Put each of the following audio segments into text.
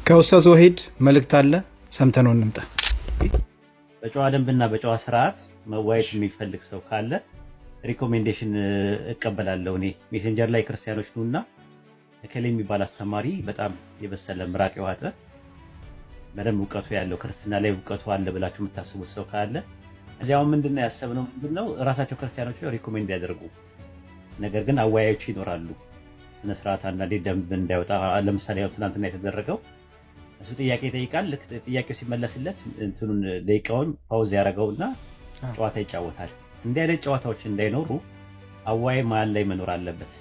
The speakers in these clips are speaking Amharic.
ከኡስታዝ ወሂድ መልእክት አለ፣ ሰምተነው እንምጣ። በጨዋ ደንብና በጨዋ ስርዓት መዋየት የሚፈልግ ሰው ካለ ሪኮሜንዴሽን እቀበላለሁ። እኔ ሜሴንጀር ላይ ክርስቲያኖች ነውና እከሌ የሚባል አስተማሪ በጣም የበሰለ ምራቅ የዋጠ በደንብ እውቀቱ ያለው ክርስትና ላይ እውቀቱ አለ ብላችሁ የምታስቡት ሰው ካለ እዚያው ምንድነው ያሰብነው ምንድነው ራሳቸው ክርስቲያኖች ሪኮሜንድ ያደርጉ። ነገር ግን አወያዮች ይኖራሉ። ስነ ስርዓት አንዳንዴ ደንብ እንዳይወጣ ለምሳሌ ያው ትናንትና የተደረገው እሱ ጥያቄ ይጠይቃል። ልክ ጥያቄው ሲመለስለት እንትኑን ደቂቃውን ፓውዝ ያደርገውና ጨዋታ ይጫወታል። እንዲህ አይነት ጨዋታዎች እንዳይኖሩ አወያይ መሀል ላይ መኖር አለበት።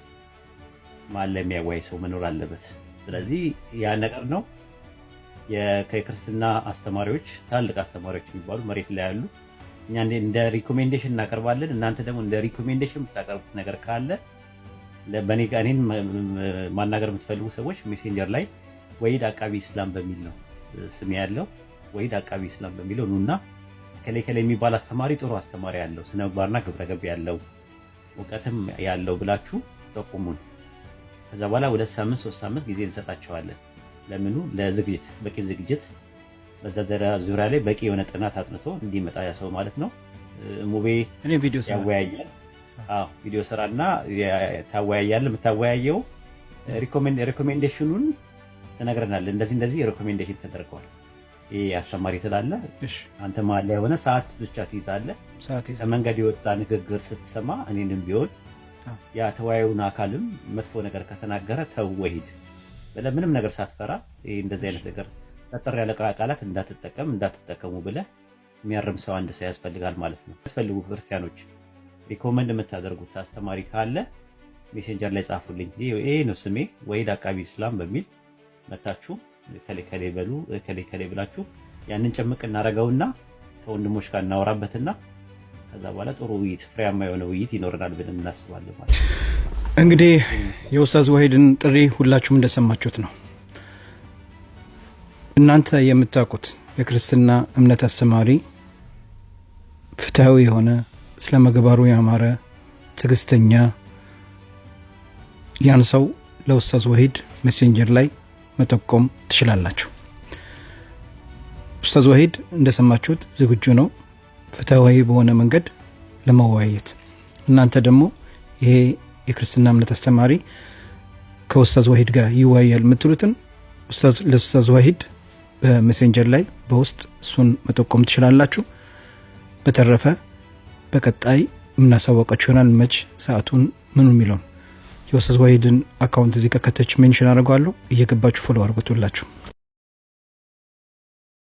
መሀል ላይ የሚያወያይ ሰው መኖር አለበት። ስለዚህ ያ ነገር ነው የክርስትና አስተማሪዎች ታላቅ አስተማሪዎች የሚባሉ መሬት ላይ ያሉ እኛ እንደ ሪኮሜንዴሽን እናቀርባለን። እናንተ ደግሞ እንደ ሪኮሜንዴሽን የምታቀርቡት ነገር ካለ ለበኔ ጋኔን ማናገር የምትፈልጉ ሰዎች ሜሴንጀር ላይ ወሂድ አቃቢ እስላም በሚል ነው ስም ያለው። ወሂድ አቃቢ እስላም በሚለው ኑና ከሌ የሚባል አስተማሪ ጥሩ አስተማሪ ያለው ስነ ምግባርና ግብረ ገብ ያለው እውቀትም ያለው ብላችሁ ጠቁሙን። ከዛ በኋላ 2 ሳምንት 3 ሳምንት ጊዜ እንሰጣቸዋለን። ለምኑ ለዝግጅት በቂ ዝግጅት በዛ ዙሪያ ላይ በቂ የሆነ ጥናት አጥንቶ እንዲመጣ ያሰው ማለት ነው። ሙቤ እኔ ቪዲዮ ያወያያል። ቪዲዮ ስራና ታወያያል። የምታወያየው ሪኮሜንዴሽኑን ተነግረናል። እንደዚህ ሪኮሜንዴሽን ተደርገዋል። ይሄ አስተማሪ ትላለ አንተ መሀል ላይ የሆነ ሰዓት ብቻ ትይዛለህ። ከመንገድ የወጣ ንግግር ስትሰማ እኔንም ቢሆን ያ ተወያዩን አካልም መጥፎ ነገር ከተናገረ ተው ወሂድ ብለህ ምንም ነገር ሳትፈራ ይሄ እንደዚህ አይነት ነገር ጠጠር ያለ ቃላት እንዳትጠቀሙ ብለህ የሚያርም ሰው አንድ ሰው ያስፈልጋል ማለት ነው። ያስፈልጉ ክርስቲያኖች ሪኮመንድ የምታደርጉት አስተማሪ ካለ ሜሴንጀር ላይ ጻፉልኝ። ይሄ ነው ስሜ ወሂድ አቃቢ እስላም በሚል መታችሁ ከሌ በሉ ከሌ ብላችሁ ያንን ጭምቅ እናረጋውና ከወንድሞች ጋር እናወራበትና ከዛ በኋላ ጥሩ ውይይት ፍሬያማ የሆነ ውይይት ይኖረናል ብለን እናስባለን ማለት ነው። እንግዲህ የኡስታዝ ወሂድን ጥሪ ሁላችሁም እንደሰማችሁት ነው። እናንተ የምታውቁት የክርስትና እምነት አስተማሪ ፍትሃዊ የሆነ ስለ ምግባሩ ያማረ ትዕግስተኛ ያን ሰው ለኡስታዝ ወሂድ ሜሴንጀር ላይ መጠቆም ትችላላችሁ። ኡስታዝ ወሂድ እንደሰማችሁት ዝግጁ ነው ፍትሃዊ በሆነ መንገድ ለመወያየት። እናንተ ደግሞ ይሄ የክርስትና እምነት አስተማሪ ከኡስታዝ ወሂድ ጋር ይወያያል የምትሉትን ለኡስታዝ ወሂድ በሜሴንጀር ላይ በውስጥ እሱን መጠቆም ትችላላችሁ። በተረፈ በቀጣይ የምናሳወቃችሁ ይሆናል መች ሰዓቱን ምኑ የሚለውን። የኡስታዝ ወሂድን አካውንት እዚህ ከታች ሜንሽን አደርጋለሁ። እየገባችሁ ፎሎ አድርጉት ሁላችሁ።